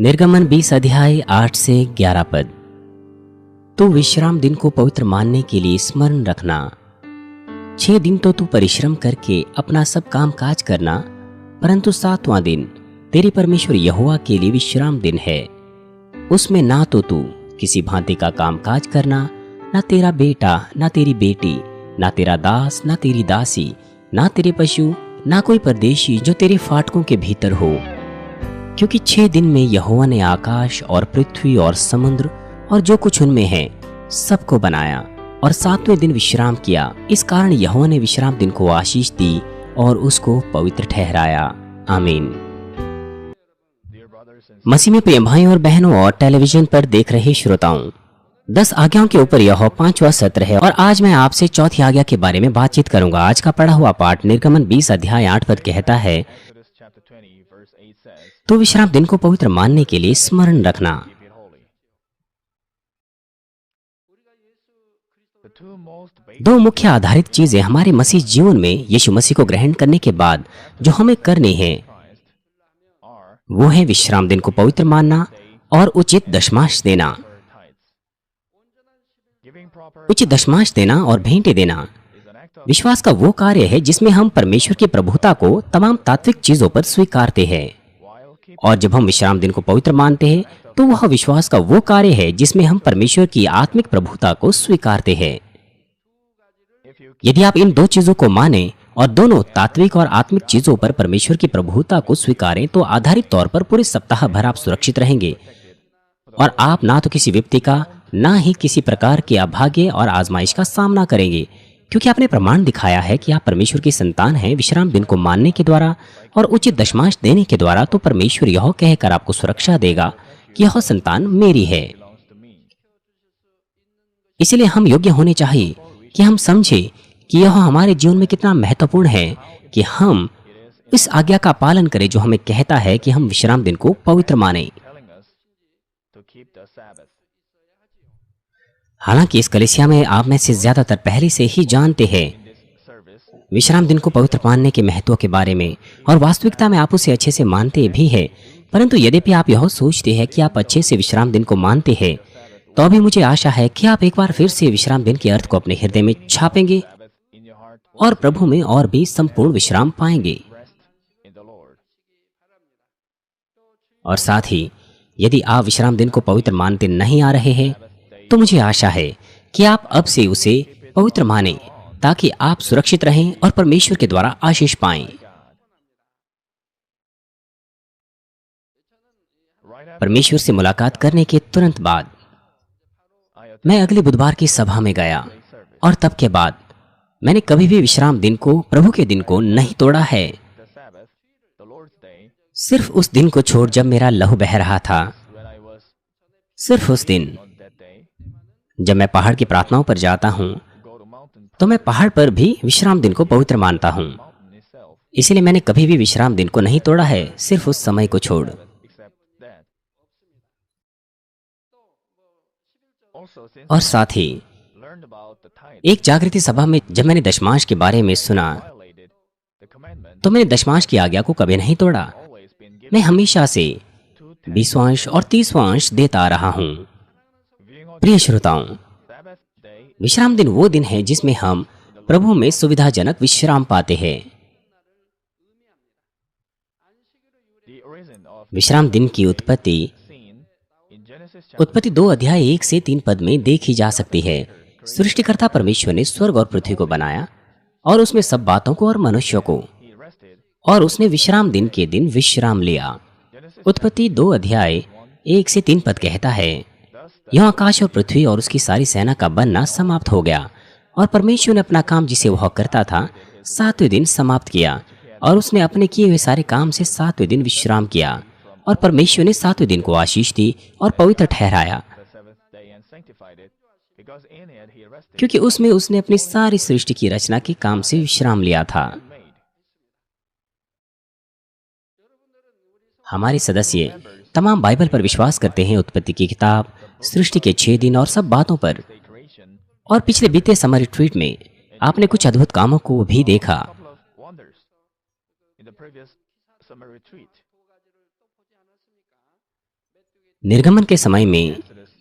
निर्गमन 20 अध्याय 8 से 11 पद। तू विश्राम दिन को पवित्र मानने के लिए स्मरण रखना। 6 दिन तो तू परिश्रम करके अपना सब काम काज करना, परंतु 7वां दिन तेरे परमेश्वर यहोवा के लिए विश्राम दिन है। उसमें ना तो तू किसी भांति का काम काज करना, ना तेरा बेटा, ना तेरी बेटी, ना तेरा दास, ना तेरी दासी, ना तेरे पशु, ना कोई परदेशी जो तेरे फाटकों के भीतर हो। क्योंकि 6 दिन में यहोवा ने आकाश और पृथ्वी और समुद्र और जो कुछ उनमें है सबको बनाया, और 7वें दिन विश्राम किया। इस कारण यहोवा ने विश्राम दिन को आशीष दी और उसको पवित्र ठहराया। आमीन। मसीह में प्रिय भाइयों और बहनों और टेलीविजन पर देख रहे श्रोताओं, 10 आज्ञाओं के ऊपर यह 5वां सत्र है और आज मैं आपसे चौथी आज्ञा के बारे में बातचीत करूंगा। आज का पढ़ा हुआ पाठ निर्गमन 20 अध्याय 8 पद कहता है, तो विश्राम दिन को पवित्र मानने के लिए स्मरण रखना। दो मुख्य आधारित चीजें हमारे मसीह जीवन में यीशु मसीह को ग्रहण करने के बाद जो हमें करनी है वो है विश्राम दिन को पवित्र मानना और उचित दशमांश देना। उचित दशमांश देना और भेंटें देना विश्वास का वो कार्य है जिसमें हम परमेश्वर की प्रभुता को तमाम तात्विक चीजों पर स्वीकारते हैं। और जब हम विश्राम दिन को पवित्र मानते हैं तो वह विश्वास का वो कार्य है जिसमें हम परमेश्वर की आत्मिक प्रभुता को स्वीकारते हैं। यदि आप इन दो चीजों को माने और दोनों तात्विक और आत्मिक चीजों पर परमेश्वर की प्रभुता को स्वीकारें तो आधारित तौर पर पूरे सप्ताह भर आप सुरक्षित रहेंगे और आप ना तो किसी विपत्ति का ना ही किसी प्रकार के अभाग्य और आजमाइश का सामना करेंगे, क्योंकि आपने प्रमाण दिखाया है कि आप परमेश्वर की संतान हैं। विश्राम दिन को मानने के द्वारा और उचित दशमांश देने के द्वारा तो परमेश्वर यह कहकर आपको सुरक्षा देगा कि यह संतान मेरी है। इसलिए हम योग्य होने चाहिए कि हम समझे कि यह हमारे जीवन में कितना महत्वपूर्ण है कि हम इस आज्ञा का पालन करें जो हमें कहता है कि हम विश्राम दिन को पवित्र माने। हालांकि इस कलीसिया में आप में से ज्यादातर पहले से ही जानते हैं विश्राम दिन को पवित्र मानने के महत्व के बारे में, और वास्तविकता में आप उसे अच्छे से मानते भी हैं। परंतु यद्यपि आप यह सोचते हैं कि आप अच्छे से विश्राम दिन को मानते हैं, तो अभी मुझे आशा है कि आप एक बार फिर से विश्राम दिन के अर्थ को अपने हृदय में छापेंगे और प्रभु में और भी संपूर्ण विश्राम पाएंगे। और साथ ही यदि आप विश्राम दिन को पवित्र मानते नहीं आ रहे हैं तो मुझे आशा है कि आप अब से उसे पवित्र मानें ताकि आप सुरक्षित रहें और परमेश्वर के द्वारा आशीष पाएं। परमेश्वर से मुलाकात करने के तुरंत बाद मैं अगले बुधवार की सभा में गया और तब के बाद मैंने कभी भी विश्राम दिन को, प्रभु के दिन को नहीं तोड़ा है। सिर्फ उस दिन को छोड़ जब मेरा लहू बह रहा था, सिर्फ उस दिन जब मैं पहाड़ की प्रार्थनाओं पर जाता हूं तो मैं पहाड़ पर भी विश्राम दिन को पवित्र मानता हूं। इसलिए मैंने कभी भी विश्राम दिन को नहीं तोड़ा है, सिर्फ उस समय को छोड़। और साथ ही एक जागृति सभा में जब मैंने दशमांश के बारे में सुना तो मैंने दशमांश की आज्ञा को कभी नहीं तोड़ा। मैं हमेशा से 20वां और 30वां देता आ रहा हूं। प्रिय श्रोताओं, विश्राम दिन वो दिन है जिसमें हम प्रभु में सुविधाजनक विश्राम पाते हैं। विश्राम दिन की उत्पत्ति 2 अध्याय 1 से 3 पद में देखी जा सकती है। सृष्टिकर्ता परमेश्वर ने स्वर्ग और पृथ्वी को बनाया और उसमें सब बातों को और मनुष्यों को, और उसने विश्राम दिन के दिन विश्राम लिया। उत्पत्ति 2 अध्याय 1 से 3 पद कहता है, यह आकाश और पृथ्वी और उसकी सारी सेना का बनना समाप्त हो गया और परमेश्वर ने अपना काम जिसे वह करता था 7वें दिन समाप्त किया, और उसने अपने किए हुए सारे काम से 7वें दिन विश्राम किया। और परमेश्वर ने 7वें दिन को आशीष दी और पवित्र ठहराया, क्योंकि उसमें उसने अपनी सारी सृष्टि की रचना के काम से विश्राम लिया था। हमारे सदस्य तमाम बाइबल पर विश्वास करते हैं, उत्पत्ति की किताब, सृष्टि के 6 दिन और सब बातों पर। और पिछले बीते समर रिट्रीट में आपने कुछ अद्भुत कामों को भी देखा। निर्गमन के समय में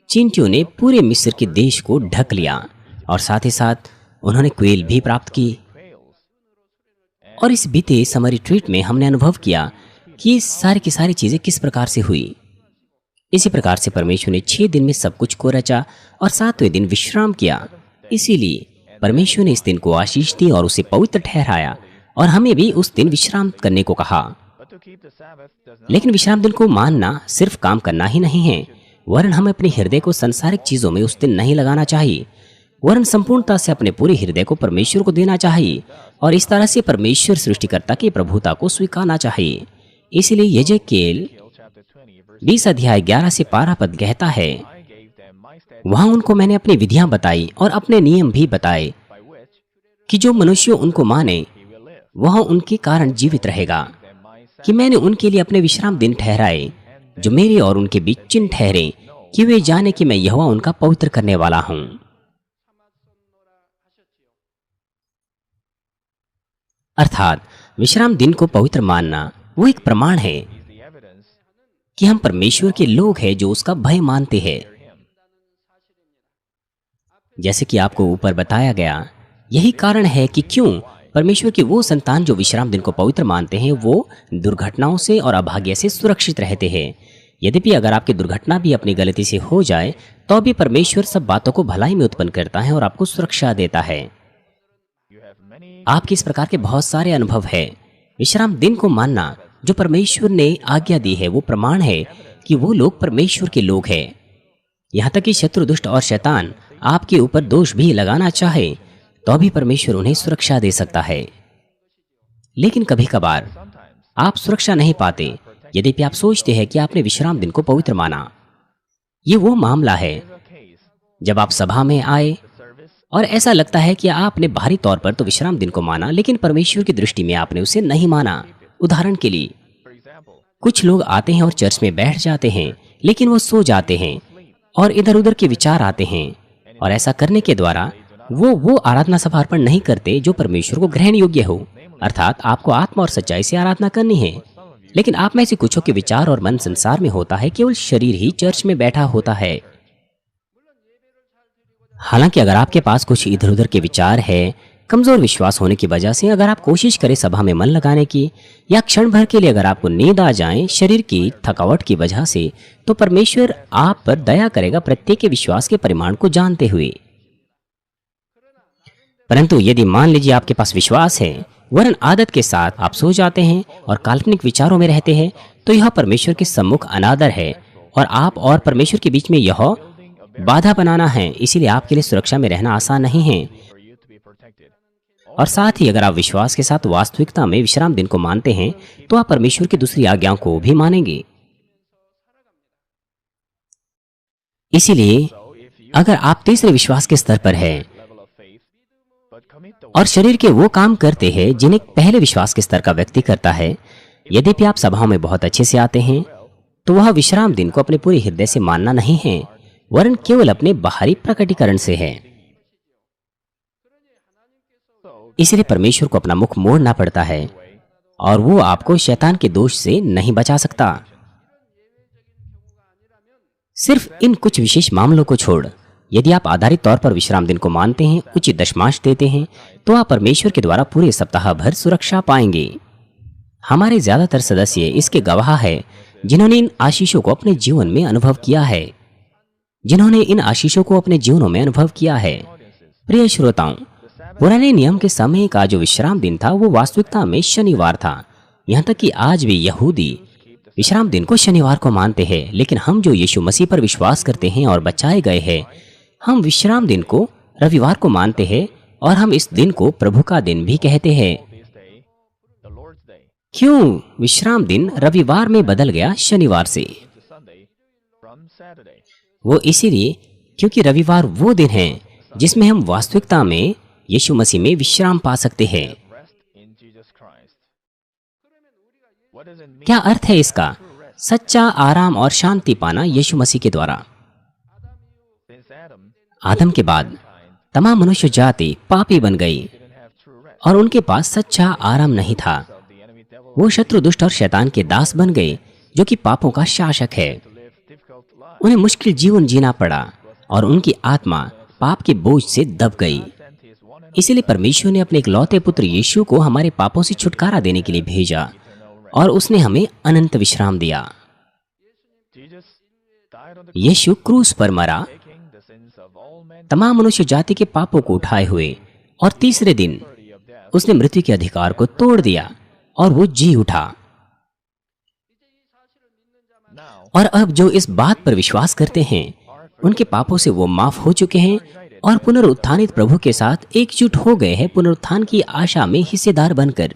चींटियों ने पूरे मिस्र के देश को ढक लिया और साथ ही साथ उन्होंने क्वेल भी प्राप्त की। और इस बीते समर रिट्रीट में हमने अनुभव किया कि ये सारी की सारी चीजें किस प्रकार से हुई। इसी प्रकार से परमेश्वर ने 6 दिन में सब कुछ को रचा और 7वें दिन विश्राम किया। इसीलिए परमेश्वर ने इस दिन को आशीष दी और उसे पवित्र ठहराया और हमें भी उस दिन विश्राम करने को कहा। लेकिन विश्राम दिन को मानना सिर्फ काम करना ही नहीं है, वरन हमें अपने हृदय को संसारिक चीजों में उस दिन नहीं लगाना चाहिए, वरन संपूर्णता से अपने पूरे हृदय को परमेश्वर को देना चाहिए और इस तरह से परमेश्वर सृष्टिकर्ता की प्रभुता को स्वीकारना चाहिए। इसलिए यजेकिएल 20 अध्याय 11 से 12 पद कहता है, वहां उनको मैंने अपनी विधियां बताई और अपने नियम भी बताए कि जो मनुष्य उनको माने वह उनके कारण जीवित रहेगा, कि मैंने उनके लिए अपने विश्राम दिन ठहराए जो मेरे और उनके बीच चिन्ह ठहरे, कि वे जाने कि मैं यहोवा उनका पवित्र करने वाला हूं। अर्थात विश्राम दिन को पवित्र मानना वो एक प्रमाण है कि हम परमेश्वर के लोग हैं जो उसका भय मानते हैं। जैसे कि आपको ऊपर बताया गया, यही कारण है कि क्यों परमेश्वर की वो संतान जो विश्राम दिन को पवित्र मानते हैं वो दुर्घटनाओं से और अभाग्य से सुरक्षित रहते हैं। यद्यपि अगर आपकी दुर्घटना भी अपनी गलती से हो जाए तो भी परमेश्वर सब बातों को भलाई में उत्पन्न करता है और आपको सुरक्षा देता है। आपके इस प्रकार के बहुत सारे अनुभव है। विश्राम दिन को मानना जो परमेश्वर ने आज्ञा दी है वो प्रमाण है कि वो लोग परमेश्वर के लोग हैं। यहाँ तक कि शत्रु, दुष्ट और शैतान आपके ऊपर दोष भी लगाना चाहे तो भी परमेश्वर उन्हें सुरक्षा दे सकता है। लेकिन कभी कभार आप सुरक्षा नहीं पाते, यद्यपि आप सोचते हैं कि आपने विश्राम दिन को पवित्र माना। ये वो मामला है जब आप सभा में आए और ऐसा लगता है कि आपने बाहरी तौर पर तो विश्राम दिन को माना, लेकिन परमेश्वर की दृष्टि में आपने उसे नहीं माना। उदाहरण के लिए, कुछ लोग आते हैं और चर्च में बैठ जाते हैं, लेकिन वो सो जाते हैं और इधर उधर के विचार आते हैं, और ऐसा करने के द्वारा वो आराधना सभा अर्पण नहीं करते जो परमेश्वर को ग्रहण योग्य हो। अर्थात आपको आत्मा और सच्चाई से आराधना करनी है, लेकिन आप में से कुछों के विचार और मन संसार में होता है, केवल शरीर ही चर्च में बैठा होता है। हालांकि अगर आपके पास कुछ इधर उधर के विचार है, कमजोर विश्वास होने की वजह से अगर आप कोशिश करें सभा में मन लगाने की, या क्षण भर के लिए अगर आपको नींद आ जाए शरीर की थकावट की वजह से, तो परमेश्वर आप पर दया करेगा प्रत्येक के विश्वास के परिमाण को जानते हुए। परंतु यदि मान लीजिए आपके पास विश्वास है वरन आदत के साथ आप सो जाते हैं और काल्पनिक विचारों में रहते हैं, तो यह परमेश्वर के सम्मुख अनादर है और आप और परमेश्वर के बीच में यह बाधा बनाना है। इसीलिए आपके लिए सुरक्षा में रहना आसान नहीं है। और साथ ही अगर आप विश्वास के साथ वास्तविकता में विश्राम दिन को मानते हैं तो आप परमेश्वर की दूसरी आज्ञाओं को भी मानेंगे। इसीलिए अगर आप तीसरे विश्वास के स्तर पर हैं और शरीर के वो काम करते हैं जिन्हें पहले विश्वास के स्तर का व्यक्ति करता है, यद्यपि आप सभाओं में बहुत अच्छे से आते हैं, तो वह विश्राम दिन को अपने पूरे हृदय से मानना नहीं है, वरन केवल अपने बाहरी प्रकटीकरण से है। इसलिए परमेश्वर को अपना मुख मोड़ना पड़ता है और वो आपको शैतान के दोष से नहीं बचा सकता। सिर्फ इन कुछ विशेष मामलों को छोड़ यदि आप आधारित तौर पर विश्राम दिन को मानते हैं, उचित दशमांश देते हैं, तो आप परमेश्वर के द्वारा पूरे सप्ताह भर सुरक्षा पाएंगे। हमारे ज्यादातर सदस्य इसके गवाह है जिन्होंने इन आशीषों को अपने जीवन में अनुभव किया है, प्रिय श्रोताओं, पुराने नियम के समय का जो विश्राम दिन था वो वास्तविकता में शनिवार था। यहाँ तक कि आज भी यहूदी विश्राम दिन को शनिवार को मानते हैं, लेकिन हम जो यीशु मसीह पर विश्वास करते हैं और बचाए गए हैं, हम विश्राम दिन को रविवार को मानते हैं और हम इस दिन को प्रभु का दिन भी कहते हैं। क्यों विश्राम दिन रविवार में बदल गया शनिवार से? वो इसीलिए क्योंकि रविवार वो दिन है जिसमें हम वास्तविकता में यीशु मसीह में विश्राम पा सकते हैं। क्या अर्थ है इसका? सच्चा आराम और शांति पाना यीशु मसीह के द्वारा। आदम के बाद तमाम मनुष्य जाति पापी बन गई और उनके पास सच्चा आराम नहीं था। वो शत्रु, दुष्ट और शैतान के दास बन गए, जो कि पापों का शासक है। उन्हें मुश्किल जीवन जीना पड़ा और उनकी आत्मा पाप के बोझ से दब गई। इसलिए परमेश्वर ने अपने इकलौते पुत्र यीशु को हमारे पापों से छुटकारा देने के लिए भेजा और उसने हमें अनंत विश्राम दिया। यीशु क्रूस पर मरा, तमाम मनुष्य जाति के पापों को उठाए हुए, और तीसरे दिन उसने मृत्यु के अधिकार को तोड़ दिया और वो जी उठा। और अब जो इस बात पर विश्वास करते हैं उनके पापों से वो माफ हो चुके हैं और पुनरुत्थानित प्रभु के साथ एकजुट हो गए हैं। पुनरुत्थान की आशा में हिस्सेदार बनकर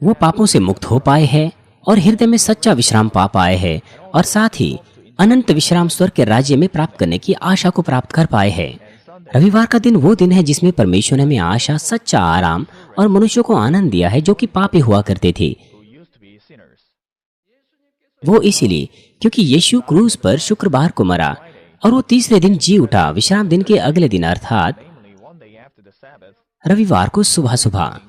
वो पापों से मुक्त हो पाए हैं और हृदय में सच्चा विश्राम पा पाए हैं और साथ ही अनंत विश्राम स्वर्ग के राज्य में प्राप्त करने की आशा को प्राप्त कर पाए हैं। रविवार का दिन वो दिन है जिसमें परमेश्वर ने हमें आशा, सच्चा आराम और मनुष्यों को आनंद दिया है जो कि पापी हुआ करते थे। वो इसीलिए क्योंकि यीशु क्रूस पर शुक्रवार को मरा और वो तीसरे दिन जी उठा, विश्राम दिन के अगले दिन अर्थात रविवार को सुबह सुबह।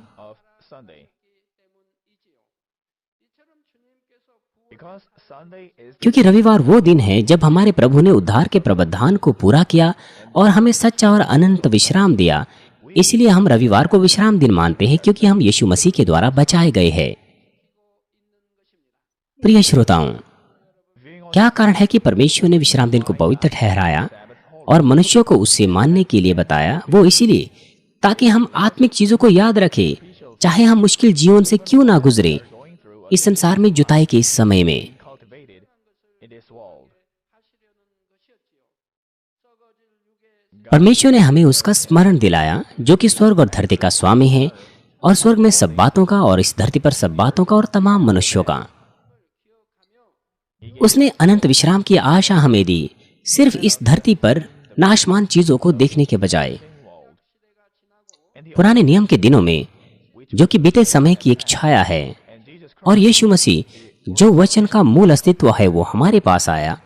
क्योंकि रविवार वो दिन है जब हमारे प्रभु ने उद्धार के प्रावधान को पूरा किया और हमें सच्चा और अनंत विश्राम दिया, इसलिए हम रविवार को विश्राम दिन मानते हैं क्योंकि हम यीशु मसीह के द्वारा बचाए गए हैं। प्रिय श्रोताओं, क्या कारण है कि परमेश्वर ने विश्राम दिन को पवित्र ठहराया और मनुष्यों को उससे मानने के लिए बताया? वो इसीलिए ताकि हम आत्मिक चीजों को याद रखें, चाहे हम मुश्किल जीवन से क्यों ना गुजरे इस संसार में जुताई के इस समय में। परमेश्वर ने हमें उसका स्मरण दिलाया जो कि स्वर्ग और धरती का स्वामी है और स्वर्ग में सब बातों का और इस धरती पर सब बातों का और तमाम मनुष्यों का। उसने अनंत विश्राम की आशा हमें दी, सिर्फ इस धरती पर नाशमान चीजों को देखने के बजाय। पुराने नियम के दिनों में जो कि बीते समय की एक छाया है और यीशु मसीह जो वचन का मूल अस्तित्व है वो हमारे पास आया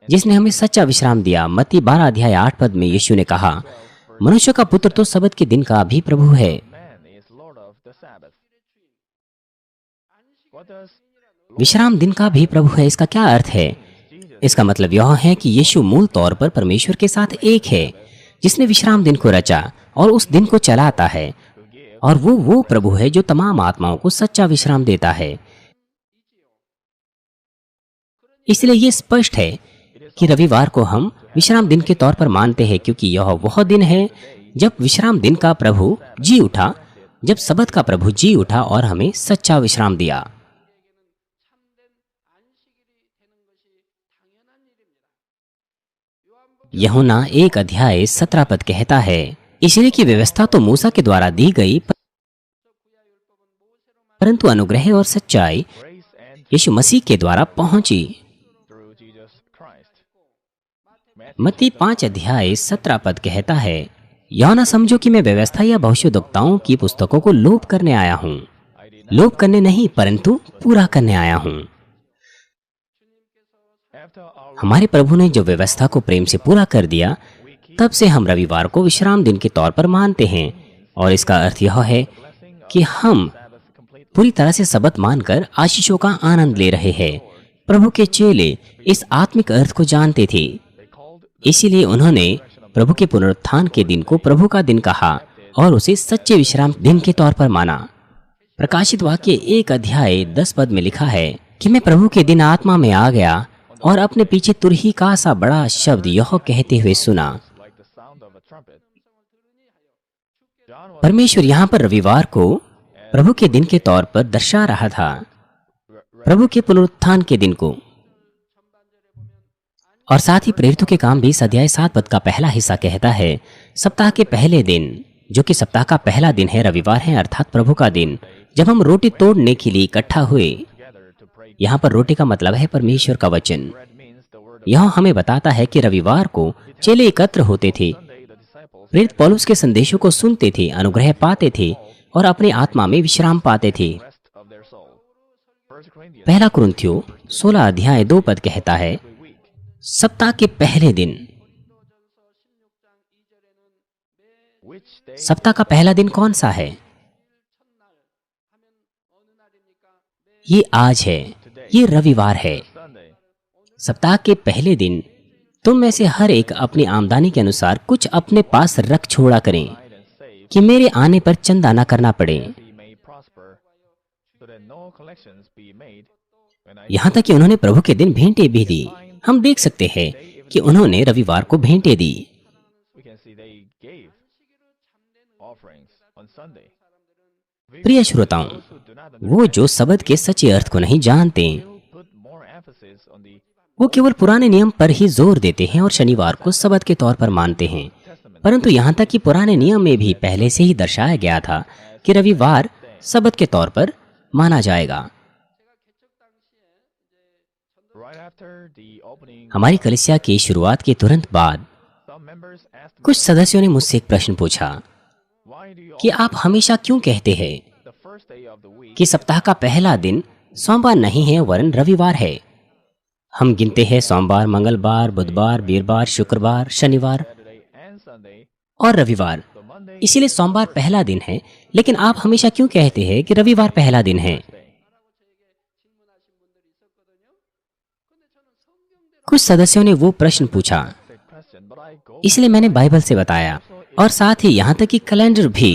जिसने हमें सच्चा विश्राम दिया। मत्ती 12 अध्याय 8 पद में यीशु ने कहा, मनुष्य का पुत्र तो सबत के दिन का भी प्रभु है। विश्राम दिन का भी प्रभु है, इसका क्या अर्थ है? इसका मतलब यह है कि यीशु मूल तौर पर परमेश्वर के साथ एक है जिसने विश्राम दिन को रचा और उस दिन को चलाता है, और वो प्रभु है जो तमाम आत्माओं को सच्चा विश्राम देता है। इसलिए ये स्पष्ट है कि रविवार को हम विश्राम दिन के तौर पर मानते हैं क्योंकि यह वह दिन है जब विश्राम दिन का प्रभु जी उठा, जब सबत का प्रभु जी उठा और हमें सच्चा विश्राम दिया। यूहन्ना 1 अध्याय 17 पद कहता है, इसलिए की व्यवस्था तो मूसा के द्वारा दी गई, परंतु अनुग्रह और सच्चाई यीशु मसीह के द्वारा पहुंची। मत्ती 5 अध्याय 17 पद कहता है, यह न समझो कि मैं व्यवस्था या भविष्यद्वक्ताओं की पुस्तकों को लोप करने आया हूँ। लोप करने नहीं परंतु पूरा करने आया हूँ। हमारे प्रभु ने जो व्यवस्था को प्रेम से पूरा कर दिया, तब से हम रविवार को विश्राम दिन के तौर पर मानते हैं और इसका अर्थ यह है कि हम पूरी तरह से सबत मानकर आशीषों का आनंद ले रहे हैं। प्रभु के चेले इस आत्मिक अर्थ को जानते थे, इसीलिए उन्होंने प्रभु के पुनरुत्थान के दिन को प्रभु का दिन कहा और उसे सच्चे विश्राम दिन के तौर पर माना। प्रकाशित वाक्य 1 अध्याय 10 पद में लिखा है कि मैं प्रभु के दिन आत्मा में आ गया और अपने पीछे तुरही का सा बड़ा शब्द यह कहते हुए सुना। परमेश्वर यहाँ पर रविवार को प्रभु के दिन के तौर पर दर्शा रहा था, प्रभु के पुनरुत्थान के दिन को। और साथ ही प्रेरितों के काम 20 अध्याय 7 पद का पहला हिस्सा कहता है, सप्ताह के पहले दिन, जो कि सप्ताह का पहला दिन है, रविवार है अर्थात प्रभु का दिन, जब हम रोटी तोड़ने के लिए इकट्ठा हुए। यहाँ पर रोटी का मतलब है परमेश्वर का वचन। यह हमें बताता है कि रविवार को चेले एकत्र होते थे, प्रेरित पौलुस के संदेशों को सुनते थे, अनुग्रह पाते थे और अपनी आत्मा में विश्राम पाते थे। पहला कुरिन्थियों 16 अध्याय 2 पद कहता है, सप्ताह के पहले दिन। सप्ताह का पहला दिन कौन सा है? ये आज है, ये रविवार है। सप्ताह के पहले दिन तुम में से हर एक अपनी आमदनी के अनुसार कुछ अपने पास रख छोड़ा करें कि मेरे आने पर चंदा न करना पड़े। यहाँ तक कि उन्होंने प्रभु के दिन भेंटें भी दी। हम देख सकते हैं कि उन्होंने रविवार को भेंटें दी। प्रिय श्रोताओं, वो जो शब्द के सच्चे अर्थ को नहीं जानते, वो केवल पुराने नियम पर ही जोर देते हैं और शनिवार को शब्द के तौर पर मानते हैं। परंतु यहाँ तक कि पुराने नियम में भी पहले से ही दर्शाया गया था कि रविवार शब्द के तौर पर माना जाएगा। हमारी कलीसिया की शुरुआत के तुरंत बाद कुछ सदस्यों ने मुझसे एक प्रश्न पूछा कि आप हमेशा क्यों कहते हैं कि सप्ताह का पहला दिन सोमवार नहीं है वरन रविवार है। हम गिनते हैं सोमवार, मंगलवार, बुधवार, वीरवार, शुक्रवार, शनिवार और रविवार। इसीलिए सोमवार पहला दिन है, लेकिन आप हमेशा क्यों कहते हैं कि रविवार पहला दिन है? कुछ सदस्यों ने वो प्रश्न पूछा, इसलिए मैंने बाइबल से बताया और साथ ही यहाँ तक कि कैलेंडर भी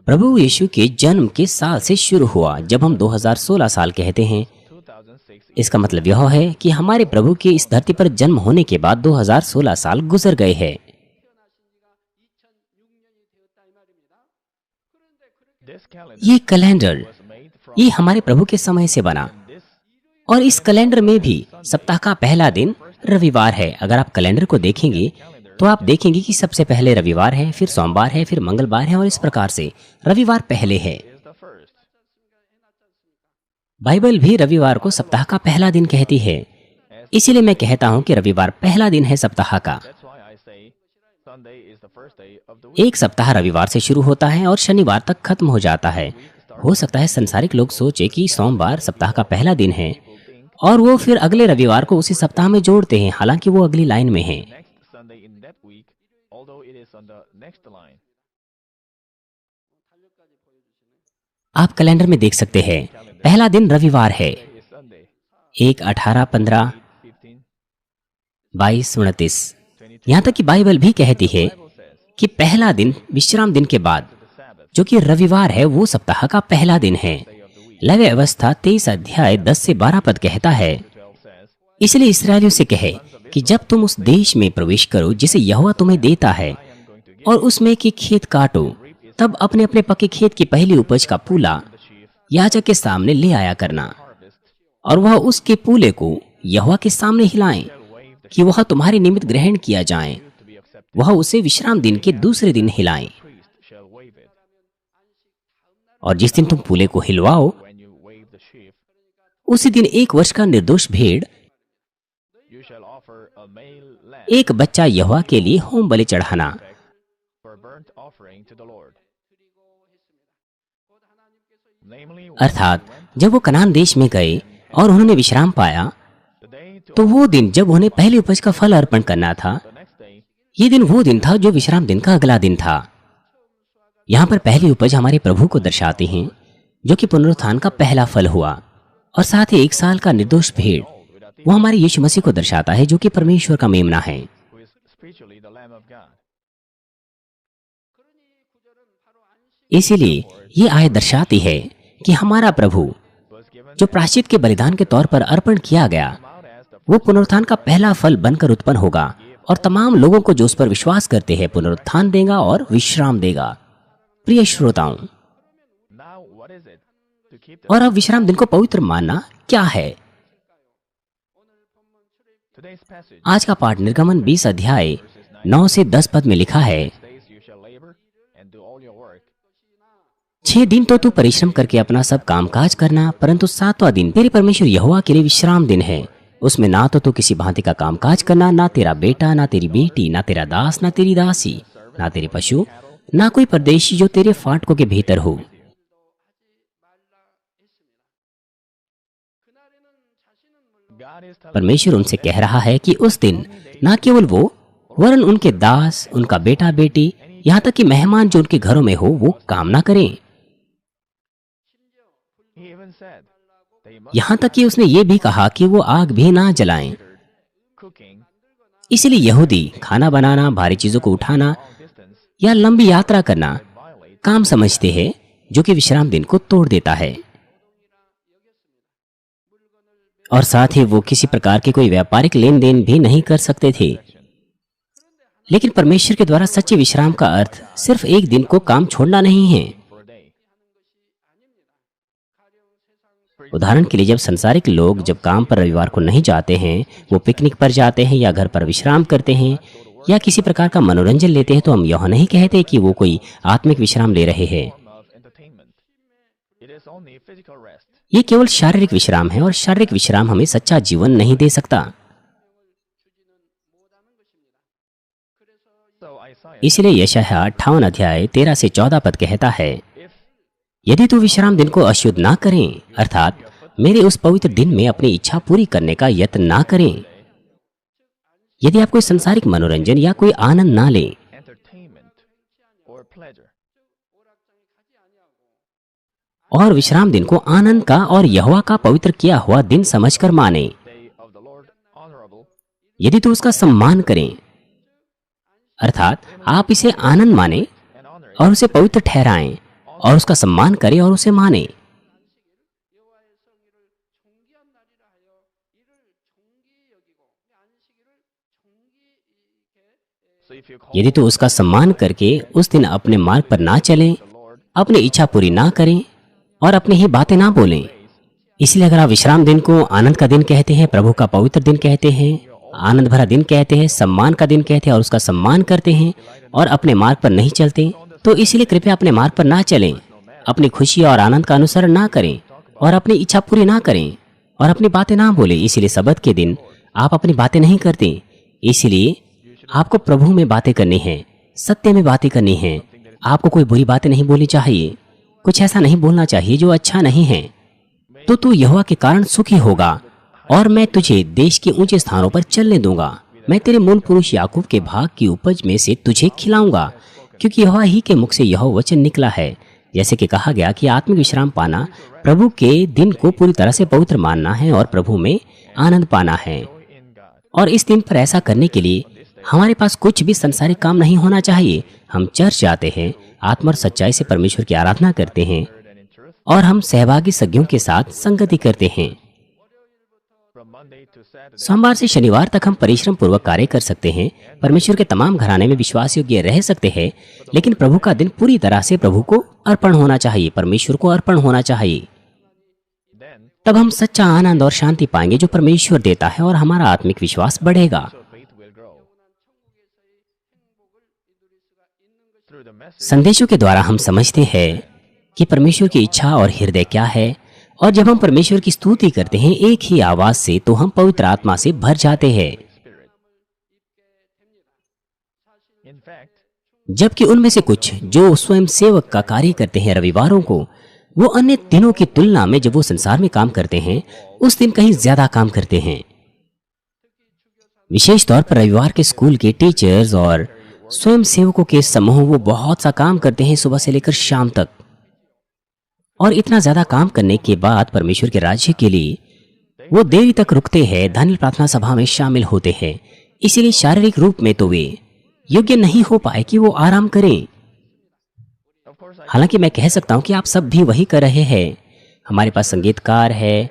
प्रभु यीशु के जन्म के साल से शुरू हुआ। जब हम 2016 साल कहते हैं, इसका मतलब यह है कि हमारे प्रभु के इस धरती पर जन्म होने के बाद 2016 साल गुजर गए हैं। ये कैलेंडर ये हमारे प्रभु के समय से बना और इस कैलेंडर में भी सप्ताह का पहला दिन रविवार है। अगर आप कैलेंडर को देखेंगे तो आप देखेंगे कि सबसे पहले रविवार है, फिर सोमवार है, फिर मंगलवार है और इस प्रकार से रविवार पहले है। बाइबल भी रविवार को सप्ताह का पहला दिन कहती है। इसीलिए मैं कहता हूं कि रविवार पहला दिन है सप्ताह का। एक सप्ताह रविवार से शुरू होता है और शनिवार तक खत्म हो जाता है। हो सकता है संसारिक लोग सोचे कि सोमवार सप्ताह का पहला दिन है और वो फिर अगले रविवार को उसी सप्ताह में जोड़ते हैं, हालांकि वो अगली लाइन में है। आप कैलेंडर में देख सकते हैं पहला दिन रविवार है। 1, 18, 15, 22, 29। यहाँ तक कि बाइबल भी कहती है कि पहला दिन विश्राम दिन के बाद जो कि रविवार है वो सप्ताह का पहला दिन है। लेवी अवस्था 23 अध्याय 10 से 12 पद कहता है, इसलिए इस्राएलियों से कहे कि जब तुम उस देश में प्रवेश करो जिसे यहोवा तुम्हें देता है और उसमें की खेत काटो, तब अपने अपने पके खेत की पहली उपज का पूला याजक के सामने ले आया करना और वह उसके पूले को यहोवा के सामने हिलाएं कि वह तुम्हारे निमित्त ग्रहण किया जाए। वह उसे विश्राम दिन के दूसरे दिन हिलाएं। और जिस दिन तुम पूले को हिलवाओ उसी दिन 1 वर्ष का निर्दोष भेड़, एक बच्चा यहोवा के लिए होम बलि चढ़ाना। अर्थात जब वो कनान देश में गए और उन्होंने विश्राम पाया, तो वो दिन जब उन्हें पहली उपज का फल अर्पण करना था, ये दिन वो दिन था जो विश्राम दिन का अगला दिन था। यहाँ पर पहली उपज हमारे प्रभु को दर्शाती हैं, जो कि पुनरुत्थान का पहला फल हुआ, और साथ ही 1 साल का निर्दोष भेड़ वो हमारे यीशु मसीह को दर्शाता है, जो कि परमेश्वर का मेमना है। इसीलिए ये आयत दर्शाती है कि हमारा प्रभु जो प्रायश्चित के बलिदान के तौर पर अर्पण किया गया, वो पुनरुत्थान का पहला फल बनकर उत्पन्न होगा और तमाम लोगों को जो उस पर विश्वास करते हैं पुनरुत्थान देगा और विश्राम देगा। प्रिय श्रोताओं, और अब विश्राम दिन को पवित्र मानना क्या है? आज का पाठ निर्गमन 20 अध्याय 9 से 10 पद में लिखा है, 6 दिन तो तू परिश्रम करके अपना सब कामकाज करना, परंतु 7वां दिन तेरे परमेश्वर यहोवा के लिए विश्राम दिन है। उसमें ना तो तू किसी भांति का कामकाज करना, ना तेरा बेटा, ना तेरी बेटी, ना तेरा दास, ना तेरी दासी, ना तेरे पशु, ना कोई परदेशी जो तेरे फाटकों के भीतर हो। परमेश्वर उनसे कह रहा है कि उस दिन ना केवल वो वरन उनके दास, उनका बेटा बेटी, यहाँ तक कि मेहमान जो उनके घरों में हो, वो काम ना करें। यहाँ तक कि उसने ये भी कहा कि वो आग भी ना जलाएं। इसीलिए यहूदी खाना बनाना, भारी चीजों को उठाना या लंबी यात्रा करना काम समझते हैं, जो कि विश्राम दिन को तोड़ देता है। और साथ ही वो किसी प्रकार के कोई व्यापारिक लेन देन भी नहीं कर सकते थे। लेकिन परमेश्वर के द्वारा सच्चे विश्राम का अर्थ सिर्फ एक दिन को काम छोड़ना नहीं है। उदाहरण के लिए, जब संसारिक लोग जब काम पर रविवार को नहीं जाते हैं, वो पिकनिक पर जाते हैं या घर पर विश्राम करते हैं या किसी प्रकार का मनोरंजन लेते हैं, तो हम यह नहीं कहते कि वो कोई आत्मिक विश्राम ले रहे हैं। ये केवल शारीरिक विश्राम है और शारीरिक विश्राम हमें सच्चा जीवन नहीं दे सकता। इसलिए यशायाह 58 अध्याय 13 से 14 पद कहता है, यदि तू विश्राम दिन को अशुद्ध ना करें, अर्थात मेरे उस पवित्र दिन में अपनी इच्छा पूरी करने का यत्न ना करें, यदि आप कोई संसारिक मनोरंजन या कोई आनंद ना लें और विश्राम दिन को आनंद का और यहोवा का पवित्र किया हुआ दिन समझकर माने, यदि तो उसका सम्मान करें, अर्थात आप इसे आनंद माने और उसे पवित्र ठहराएं और उसका सम्मान करें और उसे माने, यदि तो उसका सम्मान करके उस दिन अपने मार्ग पर ना चलें, अपनी इच्छा पूरी ना करें और अपनी ही बातें ना बोलें। इसलिए अगर आप विश्राम दिन को आनंद का दिन कहते हैं, प्रभु का पवित्र दिन कहते हैं, आनंद भरा दिन कहते हैं, सम्मान का दिन कहते हैं और उसका सम्मान करते हैं और अपने मार्ग पर नहीं चलते, तो इसलिए कृपया अपने मार्ग पर ना चलें, अपनी खुशी और आनंद का अनुसरण ना करें और अपनी इच्छा पूरी ना करें और अपनी बातें ना बोले। इसलिए सबत के दिन आप अपनी बातें नहीं करते। इसलिए आपको प्रभु में बातें करनी है, सत्य में बातें करनी है। आपको कोई बुरी बातें नहीं बोलनी चाहिए, कुछ ऐसा नहीं बोलना चाहिए जो अच्छा नहीं है। तो तू यहोवा के कारण सुखी होगा और मैं तुझे देश के ऊंचे स्थानों पर चलने दूंगा। मैं तेरे मूल पुरुष याकूब के भाग की उपज में से तुझे खिलाऊंगा, क्योंकि यहोवा ही के मुख से यह वचन निकला है। जैसे कि कहा गया कि आत्मिक विश्राम पाना प्रभु के दिन को पूरी तरह से पवित्र मानना है और प्रभु में आनंद पाना है। और इस दिन पर ऐसा करने के लिए हमारे पास कुछ भी संसारिक काम नहीं होना चाहिए। हम चर्च जाते हैं, आत्मा और सच्चाई से परमेश्वर की आराधना करते हैं और हम सहभागी सज्ञों के साथ संगति करते हैं। सोमवार से शनिवार तक हम परिश्रम पूर्वक कार्य कर सकते हैं, परमेश्वर के तमाम घराने में विश्वास योग्य रह सकते हैं, लेकिन प्रभु का दिन पूरी तरह से प्रभु को अर्पण होना चाहिए, परमेश्वर को अर्पण होना चाहिए। तब हम सच्चा आनंद और शांति पाएंगे जो परमेश्वर देता है और हमारा आत्मिक विश्वास बढ़ेगा। संदेशों के द्वारा हम समझते हैं कि परमेश्वर की इच्छा और हृदय क्या है, और जब हम परमेश्वर की स्तुति करते हैं एक ही आवाज से, तो हम पवित्र आत्मा से भर जाते हैं। जबकि उनमें से कुछ जो स्वयं सेवक का कार्य करते हैं रविवारों को, वो अन्य दिनों की तुलना में जब वो संसार में काम करते हैं उस दिन कहीं ज्यादा काम करते हैं। विशेष तौर पर रविवार के स्कूल के टीचर्स और स्वयं सेवकों के समूह वो बहुत सा काम करते हैं सुबह से लेकर शाम तक, और इतना ज्यादा काम करने के बाद परमेश्वर के राज्य के लिए वो देरी तक रुकते हैं, धन्य प्रार्थना सभा में शामिल होते हैं। इसीलिए शारीरिक रूप में तो वे योग्य नहीं हो पाए कि वो आराम करें। हालांकि मैं कह सकता हूं कि आप सब भी वही कर रहे हैं। हमारे पास संगीतकार है,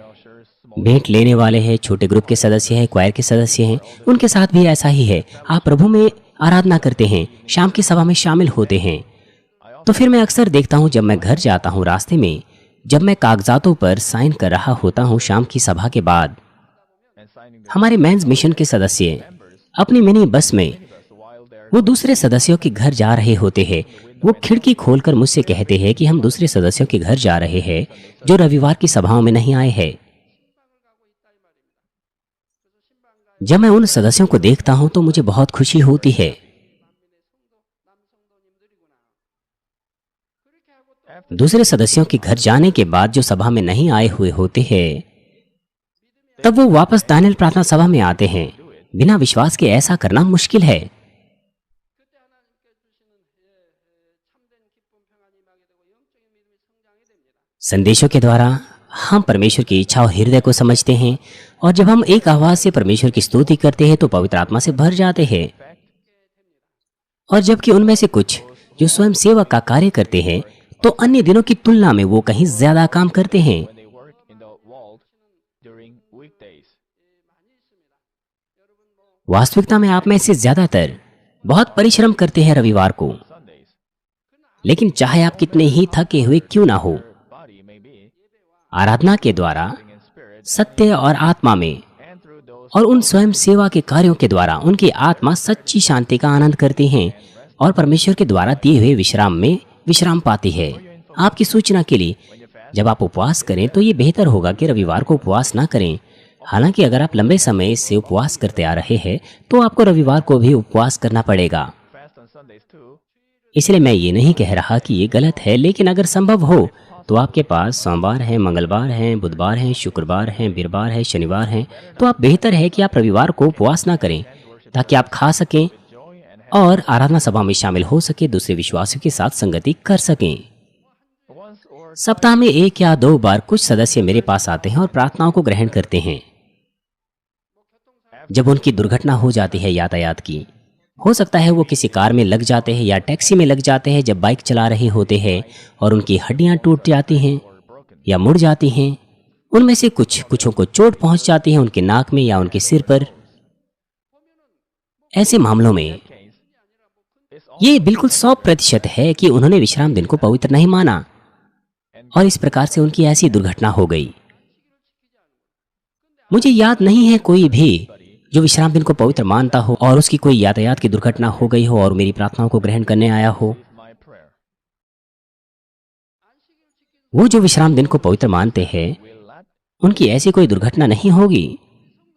भेंट लेने वाले हैं, छोटे ग्रुप के सदस्य हैं, क्वायर के सदस्य हैं, उनके साथ भी ऐसा ही है। आप प्रभु में आराधना करते हैं, शाम की सभा में शामिल होते हैं। तो फिर मैं अक्सर देखता हूं, जब मैं घर जाता हूं रास्ते में, जब मैं कागजातों पर साइन कर रहा होता हूं शाम की सभा के बाद, हमारे मेंस मिशन के सदस्य अपनी मिनी बस में वो दूसरे सदस्यों के घर जा रहे होते हैं। वो खिड़की खोलकर मुझसे कहते हैं कि हम दूसरे सदस्यों के घर जा रहे हैं जो रविवार की सभाओं में नहीं आए हैं। जब मैं उन सदस्यों को देखता हूं तो मुझे बहुत खुशी होती है। दूसरे सदस्यों के घर जाने के बाद जो सभा में नहीं आए हुए होते हैं, तब वो वापस दानियल प्रार्थना सभा में आते हैं। बिना विश्वास के ऐसा करना मुश्किल है। संदेशों के द्वारा हम परमेश्वर की इच्छा और हृदय को समझते हैं, और जब हम एक आवाज से परमेश्वर की स्तुति करते हैं तो पवित्र आत्मा से भर जाते हैं। और जबकि उनमें से कुछ जो स्वयं सेवक का कार्य करते हैं, तो अन्य दिनों की तुलना में वो कहीं ज्यादा काम करते हैं। when they work in the world during weekdays. वास्तविकता में आप में से ज्यादातर बहुत परिश्रम करते हैं रविवार को, Sundays, लेकिन चाहे आप कितने ही थके हुए क्यों ना हो, body may be आराधना के द्वारा in spirit सत्य और आत्मा में and through those और उन स्वयं सेवा के कार्यों के द्वारा उनकी आत्मा सच्ची शांति का आनंद करती है और परमेश्वर के द्वारा दिए हुए विश्राम में विश्राम पाती है। आपकी सूचना के लिए, जब आप उपवास करें तो ये बेहतर होगा कि रविवार को उपवास ना करें। हालांकि अगर आप लंबे समय से उपवास करते आ रहे हैं तो आपको रविवार को भी उपवास करना पड़ेगा। fast on Sundays too. इसलिए मैं ये नहीं कह रहा कि ये गलत है, लेकिन अगर संभव हो तो आपके पास सोमवार है, मंगलवार है, बुधवार है, शुक्रवार है, वीरवार है, शनिवार है, तो आप बेहतर है कि आप रविवार को उपवास ना करें ताकि आप खा सकें Joy and और आराधना सभा में शामिल हो सके, दूसरे विश्वासियों के साथ संगति कर सकें। once or सप्ताह में 1 या 2 बार कुछ सदस्य मेरे पास आते हैं और प्रार्थनाओं को ग्रहण करते हैं जब उनकी दुर्घटना हो जाती है यातायात की। हो सकता है वो किसी कार में लग जाते हैं या टैक्सी में लग जाते हैं जब बाइक चला रहे होते हैं और उनकी हड्डियां टूट जाती हैं या मुड़ जाती हैं। उनमें से कुछों को चोट पहुंच जाती है उनके नाक में या उनके सिर पर। ऐसे मामलों में ये बिल्कुल 100% है कि उन्होंने विश्राम दिन को पवित्र नहीं माना और इस प्रकार से उनकी ऐसी दुर्घटना हो गई। मुझे याद नहीं है कोई भी जो विश्राम दिन को पवित्र मानता हो और उसकी कोई यातायात की दुर्घटना हो गई हो और मेरी प्रार्थनाओं को ग्रहण करने आया हो। my prayer वो जो विश्राम दिन को पवित्र मानते हैं will not, उनकी ऐसी कोई दुर्घटना नहीं होगी।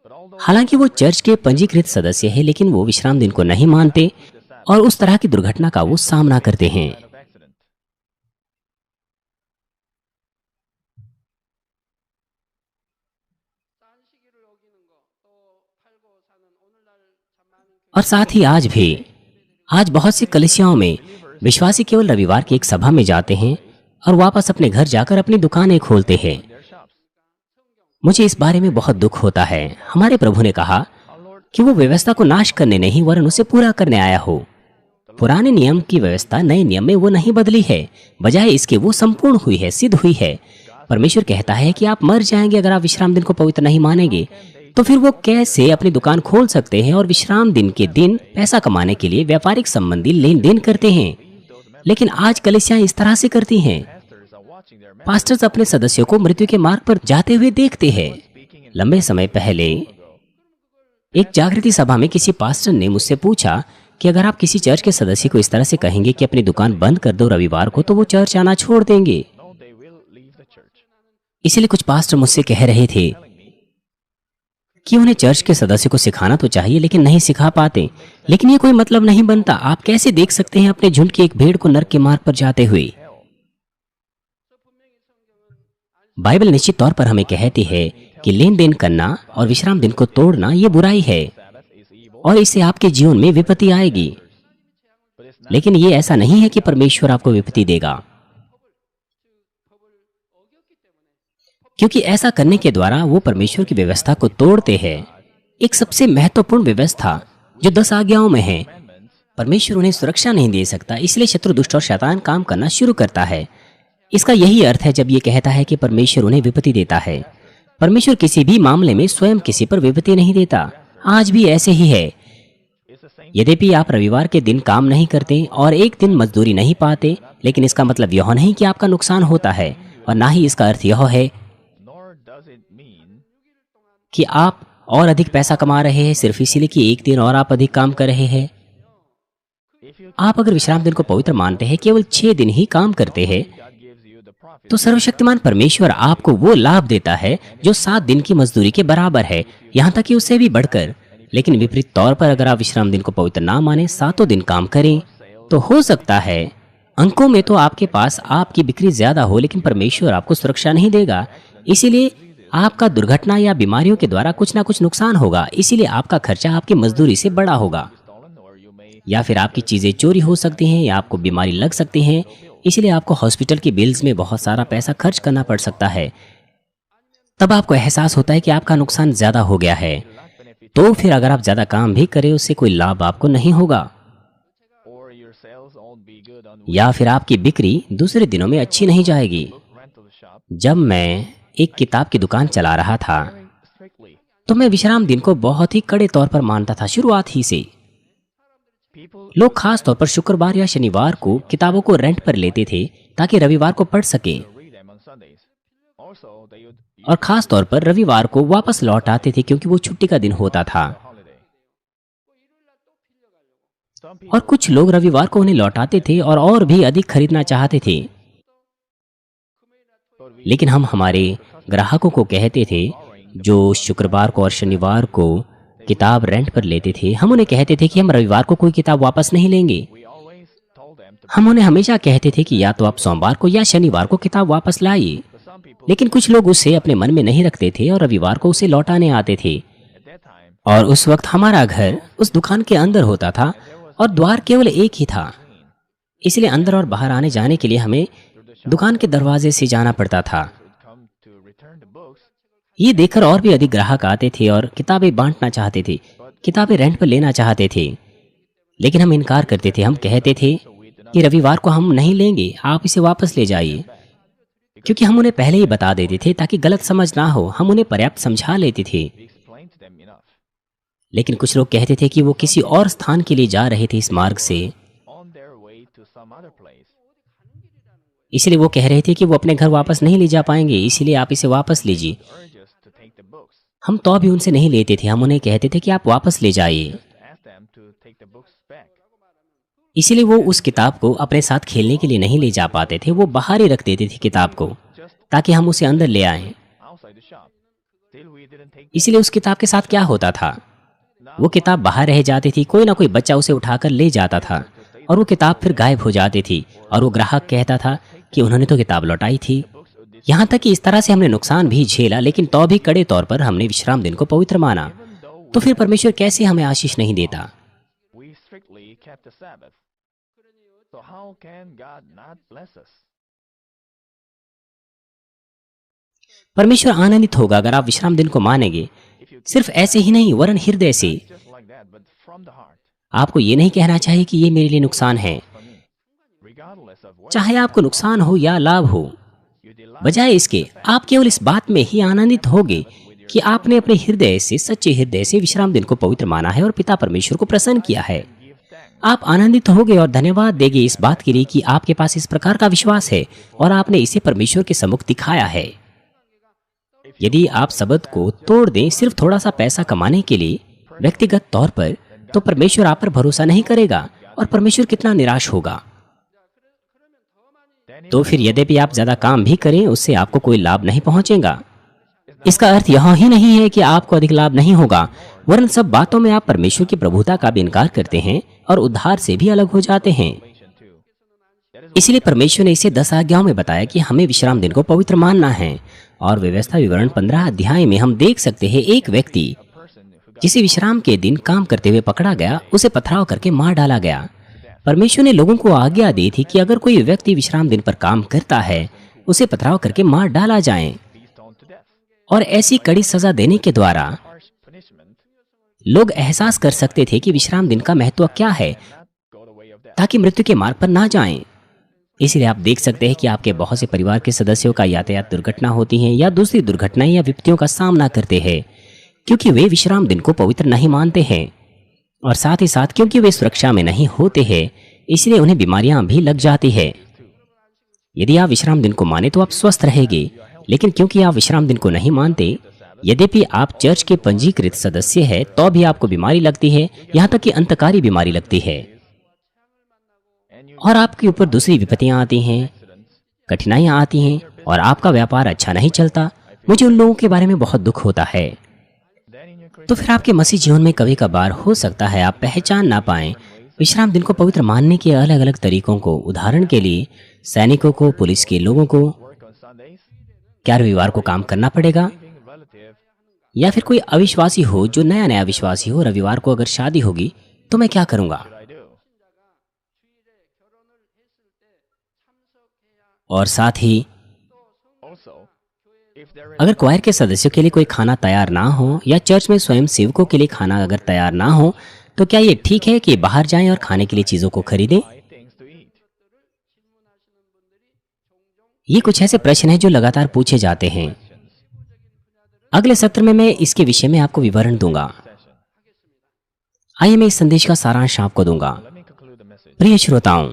but although हालांकि वो चर्च के पंजीकृत सदस्य हैं, लेकिन वो विश्राम दिन को नहीं मानते और उस तरह की दुर्घटना का वो सामना करते हैं। of accident, और साथ ही आज बहुत सी कलीसियाओं में विश्वासी केवल रविवार की एक सभा में जाते हैं और वापस अपने घर जाकर अपनी दुकानें खोलते हैं। their shops. मुझे इस बारे में बहुत दुख होता है। हमारे प्रभु ने कहा Our Lord कि वो व्यवस्था को नाश करने नहीं वरन उसे पूरा करने आया हो। पुराने नियम की व्यवस्था नए नियम में वो नहीं बदली है, बजाय इसके वो संपूर्ण हुई है, सिद्ध हुई है। परमेश्वर कहता है कि आप मर जाएंगे अगर आप विश्राम दिन को पवित्र नहीं मानेंगे। तो फिर वो कैसे अपनी दुकान खोल सकते हैं और विश्राम दिन के दिन पैसा कमाने के लिए व्यापारिक संबंधी लेन देन करते हैं। लेकिन आज कलीसियां इस तरह से करती हैं। pastors are watching their men pastors अपने सदस्यों को मृत्यु के मार्ग पर जाते हुए देखते हैं। लंबे समय पहले एक जागृति सभा में किसी पास्टर ने मुझसे पूछा कि अगर आप किसी चर्च के सदस्य को इस तरह से कहेंगे कि अपनी दुकान बंद कर दो रविवार को, तो वो चर्च आना छोड़ देंगे। no they will leave the church. इसीलिए कुछ पास्टर मुझसे कह रहे थे कि उन्हें चर्च के सदस्य को सिखाना तो चाहिए लेकिन नहीं सिखा पाते। लेकिन ये कोई मतलब नहीं बनता। आप कैसे देख सकते हैं अपने झुंड की एक भेड़ को नरक के मार्ग पर जाते हुए? बाइबल निश्चित तौर पर हमें कहती है कि लेन देन करना और विश्राम दिन को तोड़ना ये बुराई है Sabbath is evil, और इससे आपके जीवन में विपत्ति आएगी। but it's not. लेकिन ये ऐसा नहीं है कि परमेश्वर आपको विपत्ति देगा, क्योंकि ऐसा करने के द्वारा वो परमेश्वर की व्यवस्था को तोड़ते हैं। एक सबसे महत्वपूर्ण व्यवस्था जो 10 आज्ञाओं में है, परमेश्वर उन्हें सुरक्षा नहीं दे सकता, इसलिए शत्रु, दुष्ट और शैतान काम करना शुरू करता है। इसका यही अर्थ है जब ये कहता है कि परमेश्वर उन्हें विपत्ति देता है। परमेश्वर किसी भी मामले में स्वयं किसी पर विपत्ति नहीं देता। आज भी ऐसे ही है। It's the same. यद्यपि आप रविवार के दिन काम नहीं करते और एक दिन मजदूरी नहीं पाते, लेकिन इसका मतलब यह नहीं कि आपका नुकसान होता है और ना ही इसका अर्थ यह है Nor does it mean कि आप और अधिक पैसा कमा रहे हैं सिर्फ इसीलिए कि एक दिन और आप अधिक काम कर रहे हैं। if you आप अगर विश्राम दिन को पवित्र मानते हैं, केवल 6 दिन ही काम करते हैं, God gives you the profit. तो सर्वशक्तिमान परमेश्वर आपको वो लाभ देता है जो 7 दिन की मजदूरी के बराबर है, यहाँ तक कि उससे भी बढ़कर। लेकिन विपरीत तौर पर अगर आप विश्राम दिन को पवित्र ना माने, 7 दिन काम करें, तो हो सकता है अंकों में तो आपके पास आपकी बिक्री ज्यादा हो, लेकिन परमेश्वर आपको सुरक्षा नहीं देगा। इसीलिए आपका दुर्घटना या बीमारियों के द्वारा कुछ ना कुछ नुकसान होगा। इसीलिए आपका खर्चा आपकी मजदूरी से बड़ा होगा, Stolen, or you may या फिर आपकी चीजें चोरी हो सकती हैं या आपको बीमारी लग सकती है। इसलिए आपको हॉस्पिटल के बिल्स में बहुत सारा पैसा खर्च करना पड़ सकता है। तब आपको एहसास होता है कि आपका नुकसान ज्यादा हो गया है। lack benefit तो फिर अगर आप ज्यादा काम भी करें उससे कोई लाभ आपको नहीं होगा, or your sales won't be good on या फिर आपकी बिक्री दूसरे दिनों में अच्छी नहीं जाएगी। book rental shop जब मैं एक किताब की दुकान चला रहा था very strictly. तो मैं विश्राम दिन को बहुत ही कड़े तौर पर मानता था शुरुआत ही से। People लोग खास तौर पर शुक्रवार या शनिवार को किताबों को रेंट पर लेते थे ताकि रविवार को पढ़ सकें, read them on Sundays. Also, they would use और खास तौर पर रविवार को वापस लौट आते थे क्योंकि वो छुट्टी का दिन होता था। a holiday. Some people और कुछ लोग रविवार को उन्हें लौटाते थे और भी अधिक खरीदना चाहते थे। but we लेकिन हम हमारे ग्राहकों को कहते थे जो शुक्रवार को और शनिवार को किताब रेंट पर लेते थे, हम उन्हें कहते थे कि हम रविवार को कोई किताब वापस नहीं लेंगे। always told them to. हम उन्हें हमेशा कहते थे कि या तो आप सोमवार को या शनिवार को किताब वापस लाइए। But some people लेकिन कुछ लोग उसे अपने मन में नहीं रखते थे और रविवार को उसे लौटाने आते थे। at that time और उस वक्त हमारा घर उस दुकान के अंदर होता था और द्वार केवल एक ही था, इसलिए अंदर और बाहर आने जाने के लिए हमें दुकान के दरवाजे से जाना पड़ता था। would come to return the books. ये देखकर और भी अधिक ग्राहक आते थे और किताबें बांटना चाहते थे, किताबें रेंट पर लेना चाहते थे। लेकिन हम इनकार करते थे। हम कहते थे कि रविवार को हम नहीं लेंगे, आप इसे वापस ले जाइए, क्योंकि हम उन्हें पहले ही बता देते थे ताकि गलत समझ ना हो। हम उन्हें पर्याप्त समझा लेते थे। We explained to them enough. लेकिन कुछ लोग कहते थे कि वो किसी और स्थान के लिए जा रहे थे इस मार्ग से, On their way to some other place. इसलिए वो कह रहे थे कि वो अपने घर वापस नहीं ले जा पाएंगे, इसीलिए आप इसे वापस लीजिए। Urge us to take the books. हम तो भी उनसे नहीं लेते थे। हम उन्हें कहते थे कि आप वापस ले जाइए। Ask them to take the books back. इसीलिए वो उस किताब को अपने साथ खेलने के लिए नहीं ले जा पाते थे। वो बाहर ही रख देते थे किताब को Just ताकि हम उसे अंदर ले आएं। outside the shop. Till we didn't take them. इसीलिए उस किताब के साथ क्या होता था, वो किताब बाहर रह जाती थी, कोई ना कोई बच्चा उसे उठाकर ले जाता था और वो किताब फिर गायब हो जाती थी और वो ग्राहक कहता था कि उन्होंने तो किताब लौटाई थी। यहाँ तक कि इस तरह से हमने नुकसान भी झेला, लेकिन तो भी कड़े तौर पर हमने विश्राम दिन को पवित्र माना। तो फिर परमेश्वर कैसे हमें आशीष नहीं देता? We strictly kept the Sabbath. So how can God not bless us? परमेश्वर आनंदित होगा अगर आप विश्राम दिन को मानेंगे, If you सिर्फ ऐसे ही नहीं वरन हृदय से। just like that, but from the heart, आपको ये नहीं कहना चाहिए कि ये मेरे लिए नुकसान है, for me, regardless of what चाहे आपको नुकसान हो या लाभ हो। you delight, बजाय इसके आप केवल इस बात में ही आनंदित होगे कि आपने अपने हृदय से, सच्चे हृदय से विश्राम दिन को पवित्र माना है और पिता परमेश्वर को प्रसन्न किया है। give thanks. आप आनंदित होगे और धन्यवाद देंगे इस बात के लिए कि आपके पास इस प्रकार का विश्वास है और आपने इसे परमेश्वर के सम्मुख दिखाया है। यदि आप सबत को तोड़ दें सिर्फ थोड़ा सा पैसा कमाने के लिए व्यक्तिगत तौर पर, तो परमेश्वर आप पर भरोसा नहीं करेगा और परमेश्वर कितना निराश होगा। तो फिर यद्यपि आप ज्यादा काम भी करें उससे आपको कोई लाभ नहीं पहुंचेगा। इसका अर्थ यह ही नहीं है कि आपको अधिक लाभ नहीं होगा, वरन सब बातों में आप परमेश्वर की प्रभुता का भी इनकार करते हैं और उद्धार से भी अलग हो जाते हैं। इसलिए परमेश्वर ने इसे 10 आज्ञाओं में बताया कि हमें विश्राम दिन को पवित्र मानना है। और व्यवस्था विवरण 15 अध्याय में हम देख सकते हैं एक व्यक्ति जिसे विश्राम के दिन काम करते हुए पकड़ा गया, उसे पथराव करके मार डाला गया। परमेश्वर ने लोगों को आज्ञा दी थी कि अगर कोई व्यक्ति विश्राम दिन पर काम करता है उसे पथराव करके मार डाला जाए। Be stoned to death. और ऐसी कड़ी सजा देने के द्वारा Harsh punishment, लोग एहसास कर सकते थे कि विश्राम दिन का महत्व क्या है, not go the way of death. ताकि मृत्यु के मार्ग पर ना जाएं। इसलिए आप देख सकते हैं कि आपके बहुत से परिवार के सदस्यों का यातायात दुर्घटना होती है या दूसरी दुर्घटनाएं या विपत्तियों का सामना करते हैं, क्योंकि वे विश्राम दिन को पवित्र नहीं मानते हैं और साथ ही साथ क्योंकि वे सुरक्षा में नहीं होते हैं, इसलिए उन्हें बीमारियां भी लग जाती है। यदि आप विश्राम दिन को माने तो आप स्वस्थ रहेंगे, लेकिन क्योंकि आप विश्राम दिन को नहीं मानते, यद्यपि आप चर्च के पंजीकृत सदस्य हैं, तो भी आपको बीमारी लगती है, यहाँ तक कि अंतकारी बीमारी लगती है और आपके ऊपर दूसरी विपत्तियां आती हैं, कठिनाइयां आती हैं और आपका व्यापार अच्छा नहीं चलता। मुझे उन लोगों के बारे में बहुत दुख होता है। Then in your तो फिर आपके मसीह जीवन में कभी कभार हो सकता है आप पहचान ना पाएं विश्राम दिन को पवित्र मानने के अलग अलग तरीकों को। उदाहरण के लिए सैनिकों को, पुलिस के लोगों को work on Sundays, क्या रविवार को काम करना पड़ेगा? being relative, या फिर कोई अविश्वासी हो जो नया विश्वासी हो, रविवार को अगर शादी होगी तो मैं क्या करूंगा? what I do. और साथ ही Also, If there is अगर क्वायर के सदस्यों के लिए कोई खाना तैयार ना हो या चर्च में स्वयं सेवकों के लिए खाना अगर तैयार ना हो, तो क्या ये ठीक है कि बाहर जाएं और खाने के लिए चीजों को खरीदें? buy things to eat, ये कुछ ऐसे प्रश्न हैं जो लगातार पूछे जाते हैं। अगले सत्र में मैं इसके विषय में आपको विवरण दूंगा। session. आइए मैं इस संदेश का सारांश आपको दूंगा। Let me conclude the message. प्रिय श्रोताओं,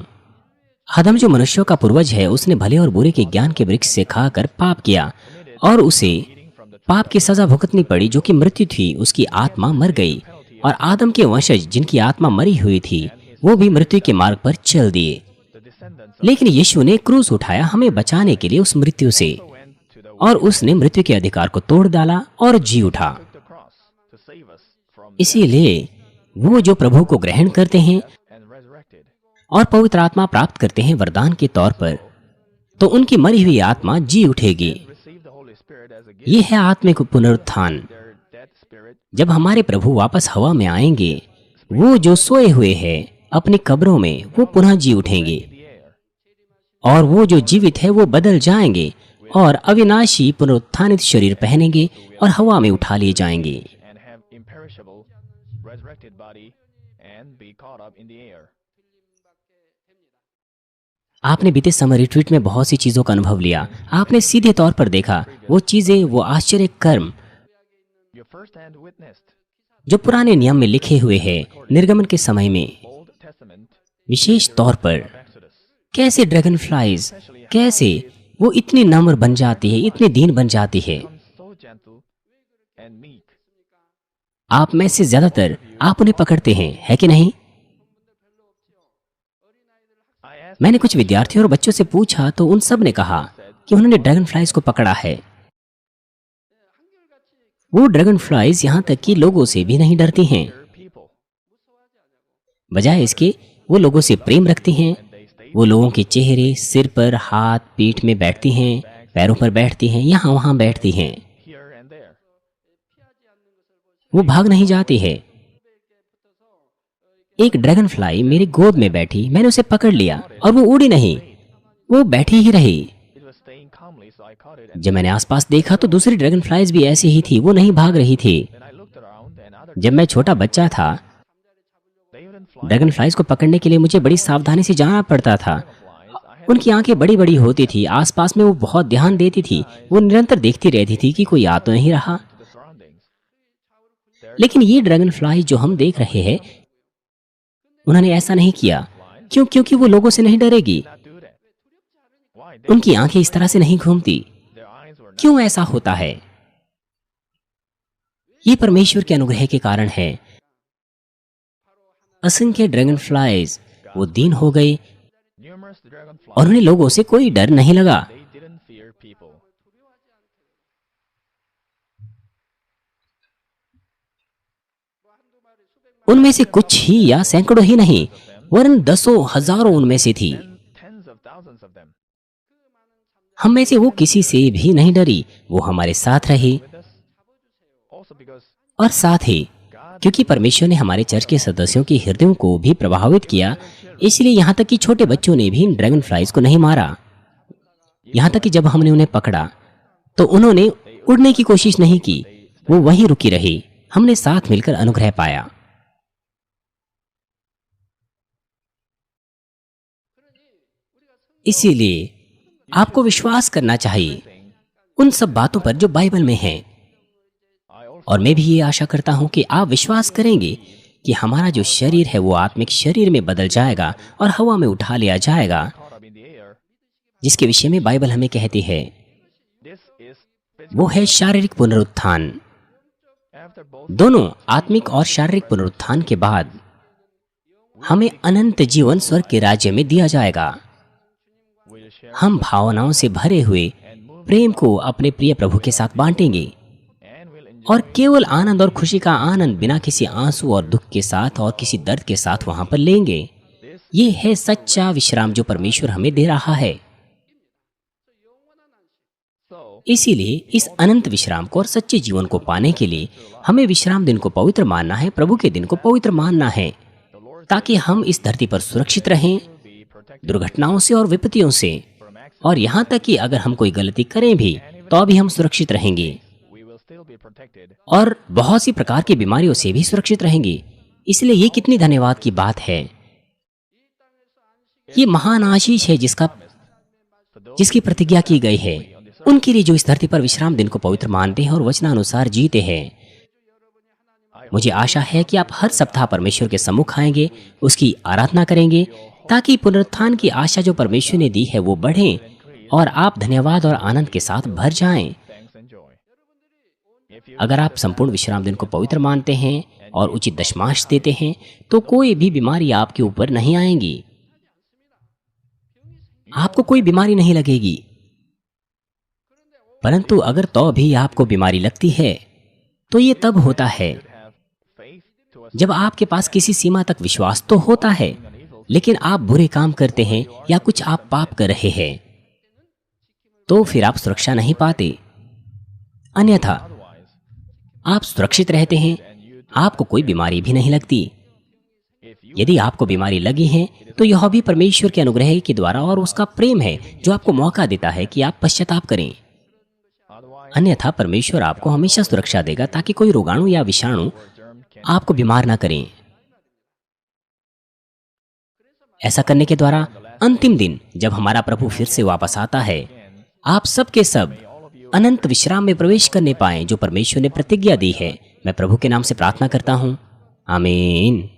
आदम जो मनुष्यों का पूर्वज है, उसने भले और बुरे के ज्ञान के वृक्ष से खाकर पाप किया और उसे पाप की सजा भुगतनी पड़ी, जो कि मृत्यु थी। उसकी आत्मा मर गई और आदम के वंशज जिनकी आत्मा मरी हुई थी, वो भी मृत्यु के मार्ग पर चल दिए। The descendants लेकिन यीशु ने क्रूस उठाया हमें बचाने के लिए उस मृत्यु से, went to the और उसने मृत्यु के अधिकार को तोड़ डाला और जी उठा। took the cross to save us from इसीलिए वो जो प्रभु को ग्रहण करते हैं and resurrected. और पवित्र आत्मा प्राप्त करते हैं वरदान के तौर पर, तो उनकी मरी हुई आत्मा जी उठेगी। Receive the Holy Spirit as a gift. ये है आत्मिक पुनरुत्थान। Their dead spirit जब हमारे प्रभु वापस हवा में आएंगे, वो जो सोए हुए हैं अपनी कब्रों में, वो पुनः जी उठेंगे, in the air. और वो जो जीवित है वो बदल जाएंगे और अविनाशी पुनरुत्थानित शरीर पहनेंगे और हवा में उठा लिए जाएंगे। And have imperishable resurrected body and be caught up in the air. आपने बीते समर रिट्रीट में बहुत सी चीजों का अनुभव लिया। आपने सीधे तौर पर देखा वो चीजें, वो आश्चर्य कर्म You first hand witnessed जो पुराने नियम में लिखे हुए हैं। निर्गमन के समय में Old Testament विशेष तौर पर Exodus. कैसे ड्रैगन फ्लाइज, कैसे वो इतनी नम्र बन जाती है, इतनी दीन बन जाती है। Becomes so gentle and meek. आप में से ज्यादातर आप उन्हें पकड़ते हैं, है कि नहीं? I asked मैंने कुछ विद्यार्थियों और बच्चों से पूछा तो उन सब ने कहा कि उन्होंने ड्रैगन फ्लाइज को पकड़ा है। वो ड्रैगन फ्लाइज यहाँ तक कि लोगों से भी नहीं डरती हैं। people बजाय इसके वो लोगों से प्रेम रखती हैं। वो लोगों के चेहरे, सिर पर, हाथ, पीठ में बैठती हैं, पैरों पर बैठती हैं, यहाँ वहाँ बैठती हैं। here and there. वो भाग नहीं जाती है। एक ड्रैगन फ्लाई मेरी गोद में बैठी, मैंने उसे पकड़ लिया और वो उड़ी नहीं, वो बैठी ही रही। It was staying calmly, so I caught it. And जब मैंने आसपास देखा तो दूसरी ड्रैगन फ्लाइज भी ऐसी ही थी, वो नहीं भाग रही थी। then I looked around and other जब मैं छोटा बच्चा था, they wouldn't fly. Dragon flies को पकड़ने के लिए मुझे बड़ी सावधानी से जाना पड़ता था। Flies. I had उनकी आंखें बड़ी बड़ी होती थी, आसपास में वो बहुत ध्यान देती थी, वो निरंतर देखती रहती थी कि कोई आ तो नहीं रहा। the surroundings. लेकिन ये ड्रैगन फ्लाई जो हम देख रहे हैं, उन्होंने ऐसा नहीं किया। क्यों? क्योंकि वो लोगों से नहीं डरेगी। Not do that. Why? उनकी आंखें इस तरह से नहीं घूमती। Their eyes were not. क्यों ऐसा होता है? ये परमेश्वर के अनुग्रह के कारण है। असंख्य ड्रैगन फ्लाइज वो दीन हो गए Numerous dragonflies. और उन्हें लोगों से कोई डर नहीं लगा। They didn't fear people. उनमें से कुछ ही या सैकड़ों ही नहीं, वरन दसों हजारों उनमें से थी। Tens of thousands of them हम में से वो किसी से भी नहीं डरी, वो हमारे साथ रही। with us. Also because और साथ ही क्योंकि परमेश्वर ने हमारे चर्च के सदस्यों के हृदयों को भी प्रभावित किया, इसलिए यहाँ तक कि छोटे बच्चों ने भी इन ड्रैगन फ्लाइज को नहीं मारा। यहाँ तक कि जब हमने उन्हें पकड़ा तो उन्होंने उड़ने की कोशिश नहीं की, वो वहीं रुकी रही। हमने साथ मिलकर अनुग्रह पाया। इसीलिए आपको विश्वास करना चाहिए उन सब बातों पर जो बाइबल में हैं। I also और मैं भी ये आशा करता हूं कि आप विश्वास करेंगे कि हमारा जो शरीर है वो आत्मिक शरीर में बदल जाएगा और हवा में उठा लिया जाएगा, caught up in the air. जिसके विषय में बाइबल हमें कहती है। This is वो है शारीरिक पुनरुत्थान। after both दोनों आत्मिक और शारीरिक पुनरुत्थान के बाद हमें अनंत जीवन स्वर्ग के राज्य में दिया जाएगा। will share हम भावनाओं से भरे हुए प्रेम को अपने प्रिय प्रभु के साथ बांटेंगे and will enjoy और केवल आनंद और खुशी का आनंद बिना किसी आंसू और दुख के साथ और किसी दर्द के साथ वहां पर लेंगे। ये है सच्चा विश्राम जो परमेश्वर हमें दे रहा है। so इसीलिए इस अनंत विश्राम को और सच्चे जीवन को पाने के लिए हमें विश्राम दिन को पवित्र मानना है, प्रभु के दिन को पवित्र मानना है, the Lord ताकि हम इस धरती पर सुरक्षित रहें will be protected दुर्घटनाओं से और विपत्तियों से। from accidents और यहाँ तक कि अगर हम कोई गलती करें भी and तो भी हम सुरक्षित रहेंगे we will still be protected. और बहुत सी प्रकार की बीमारियों से भी सुरक्षित रहेंगे। इसलिए ये कितनी धन्यवाद की बात है। ये महान आशीष है जिसकी प्रतिज्ञा की गई है उनके लिए जो इस धरती पर विश्राम दिन को पवित्र मानते हैं और वचनानुसार जीते हैं। मुझे आशा है कि आप हर सप्ताह परमेश्वर के सम्मुख आएंगे, उसकी आराधना करेंगे, ताकि पुनरुत्थान की आशा जो परमेश्वर ने दी है वो बढ़े और आप धन्यवाद और आनंद के साथ भर जाएं। Thanks and joy. If you अगर आप संपूर्ण विश्राम दिन को पवित्र मानते हैं और उचित दशमांश देते हैं तो कोई भी बीमारी आपके ऊपर नहीं आएगी, आपको कोई बीमारी नहीं लगेगी। परंतु अगर तो भी आपको बीमारी लगती है तो ये तब होता है have faith to a जब आपके पास किसी सीमा तक विश्वास तो होता है, लेकिन आप बुरे काम करते हैं या कुछ आप पाप कर रहे हैं, तो फिर आप सुरक्षा नहीं पाते। अन्यथा आप सुरक्षित रहते हैं, आपको कोई बीमारी भी नहीं लगती। यदि आपको बीमारी लगी है तो यह भी परमेश्वर के अनुग्रह के द्वारा और उसका प्रेम है जो आपको मौका देता है कि आप पश्चाताप करें। अन्यथा परमेश्वर आपको हमेशा सुरक्षा देगा ताकि कोई रोगाणु या विषाणु आपको बीमार ना करें। ऐसा करने के द्वारा अंतिम दिन जब हमारा प्रभु फिर से वापस आता है, आप सब के सब अनंत विश्राम में प्रवेश करने पाएं जो परमेश्वर ने प्रतिज्ञा दी है। मैं प्रभु के नाम से प्रार्थना करता हूँ, आमीन।